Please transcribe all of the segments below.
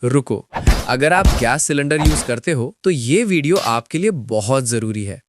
रुको, अगर आप गैस सिलेंडर यूज करते हो तो ये वीडियो आपके लिए बहुत जरूरी है,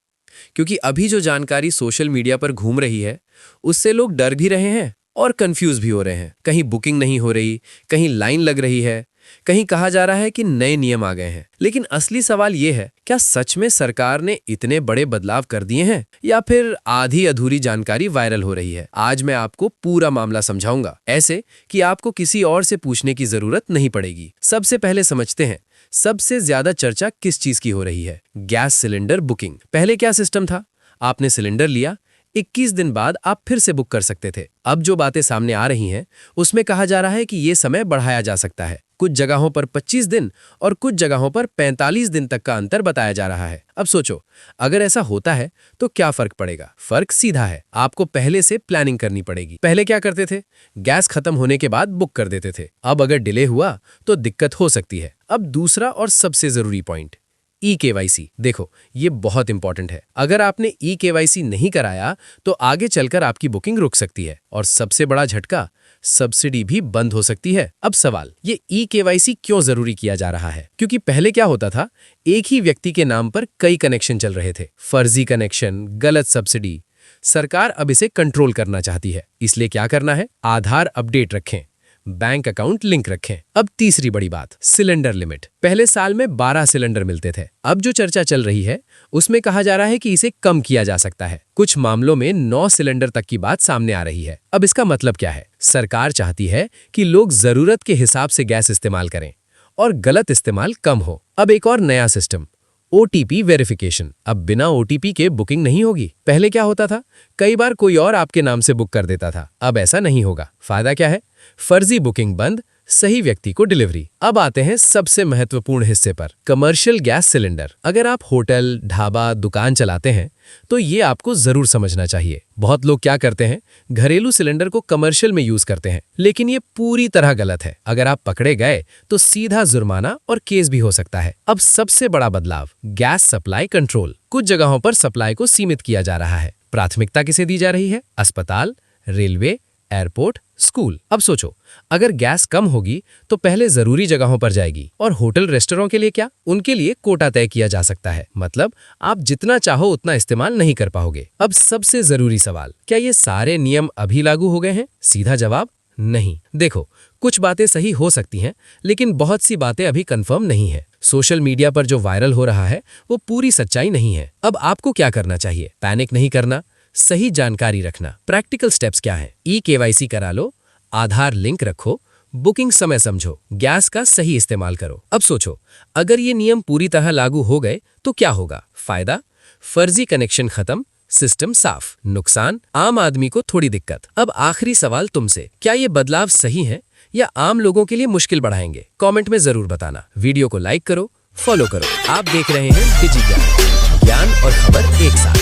क्योंकि अभी जो जानकारी सोशल मीडिया पर घूम रही है उससे लोग डर भी रहे हैं और कंफ्यूज भी हो रहे हैं। कहीं बुकिंग नहीं हो रही, कहीं लाइन लग रही है, कहीं कहा जा रहा है कि नए नियम आ गए हैं। लेकिन असली सवाल ये है, क्या सच में सरकार ने इतने बड़े बदलाव कर दिए हैं या फिर आधी अधूरी जानकारी वायरल हो रही है? आज मैं आपको पूरा मामला समझाऊंगा, ऐसे कि आपको किसी और से पूछने की जरूरत नहीं पड़ेगी। सबसे पहले समझते हैं सबसे ज्यादा चर्चा किस चीज की हो रही है। Gas cylinder booking. पहले क्या सिस्टम था? आपने सिलेंडर लिया, 21 दिन बाद आप फिर से बुक कर सकते थे। अब जो बातें सामने आ रही हैं उसमें कहा जा रहा है कि ये समय बढ़ाया जा सकता है। कुछ जगहों पर 25 दिन और कुछ जगहों पर 45 दिन तक का अंतर बताया जा रहा है। अब सोचो, अगर ऐसा होता है तो क्या फर्क पड़ेगा? फर्क सीधा है, आपको पहले से प्लानिंग करनी पड़ेगी। पहले क्या करते थे? गैस खत्म होने के बाद बुक कर देते थे। अब अगर डिले हुआ तो दिक्कत हो सकती है। अब दूसरा और सबसे जरूरी पॉइंट, ई-केवाईसी। देखो, ये बहुत इंपॉर्टेंट है। अगर आपने ई-केवाईसी नहीं कराया तो आगे चलकर आपकी बुकिंग रुक सकती है और सबसे बड़ा झटका, सब्सिडी भी बंद हो सकती है। अब सवाल, ये ई-केवाईसी क्यों जरूरी किया जा रहा है? क्योंकि पहले क्या होता था, एक ही व्यक्ति के नाम पर कई कनेक्शन चल रहे थे। फर्जी कनेक्शन, गलत सब्सिडी। सरकार अब इसे कंट्रोल करना चाहती है, इसलिए क्या करना है? आधार अपडेट रखें, बैंक अकाउंट लिंक रखें। अब तीसरी बड़ी बात, सिलेंडर लिमिट। पहले साल में 12 सिलेंडर मिलते थे। अब जो चर्चा चल रही है उसमें कहा जा रहा है कि इसे कम किया जा सकता है। कुछ मामलों में 9 सिलेंडर तक की बात सामने आ रही है। अब इसका मतलब क्या है? सरकार चाहती है कि लोग जरूरत के हिसाब से गैस इस्तेमाल करें और गलत इस्तेमाल कम हो। अब एक और नया सिस्टम, ओटीपी वेरिफिकेशन। अब बिना ओटीपी के बुकिंग नहीं होगी। पहले क्या होता था, कई बार कोई और आपके नाम से बुक कर देता था। अब ऐसा नहीं होगा। फायदा क्या है? फर्जी बुकिंग बंद, सही व्यक्ति को डिलीवरी। अब आते हैं सबसे महत्वपूर्ण हिस्से पर, कमर्शियल गैस सिलेंडर। अगर आप होटल, ढाबा, दुकान चलाते हैं तो ये आपको जरूर समझना चाहिए। बहुत लोग क्या करते हैं, घरेलू सिलेंडर को कमर्शियल में यूज करते हैं, लेकिन ये पूरी तरह गलत है। अगर आप पकड़े गए तो सीधा जुर्माना और केस भी हो सकता है। अब सबसे बड़ा बदलाव, गैस सप्लाई कंट्रोल। कुछ जगहों पर सप्लाई को सीमित किया जा रहा है। प्राथमिकता किसे दी जा रही है? अस्पताल, रेलवे, एयरपोर्ट, स्कूल। अब सोचो, अगर गैस कम होगी तो पहले जरूरी जगहों पर जाएगी। और होटल, रेस्टोरेंट के लिए क्या? उनके लिए कोटा तय किया जा सकता है। मतलब आप जितना चाहो उतना इस्तेमाल नहीं कर पाओगे। अब सबसे जरूरी सवाल, क्या ये सारे नियम अभी लागू हो गए हैं? सीधा जवाब, नहीं। देखो, कुछ बातें सही हो सकती हैं, लेकिन बहुत सी बातें अभी कंफर्म नहीं है। सोशल मीडिया पर जो वायरल हो रहा है वो पूरी सच्चाई नहीं है। अब आपको क्या करना चाहिए? पैनिक नहीं करना, सही जानकारी रखना। प्रैक्टिकल स्टेप्स क्या हैं? ई-केवाईसी करा लो, आधार लिंक रखो, बुकिंग समय समझो, गैस का सही इस्तेमाल करो। अब सोचो, अगर ये नियम पूरी तरह लागू हो गए तो क्या होगा? फायदा, फर्जी कनेक्शन खत्म, सिस्टम साफ। नुकसान, आम आदमी को थोड़ी दिक्कत। अब आखिरी सवाल तुमसे, क्या ये बदलाव सही है या आम लोगों के लिए मुश्किल बढ़ाएंगे? कमेंट में जरूर बताना। वीडियो को लाइक करो, फॉलो करो। आप देख रहे हैं डिजिज्ञान, ज्ञान और खबर एक साथ।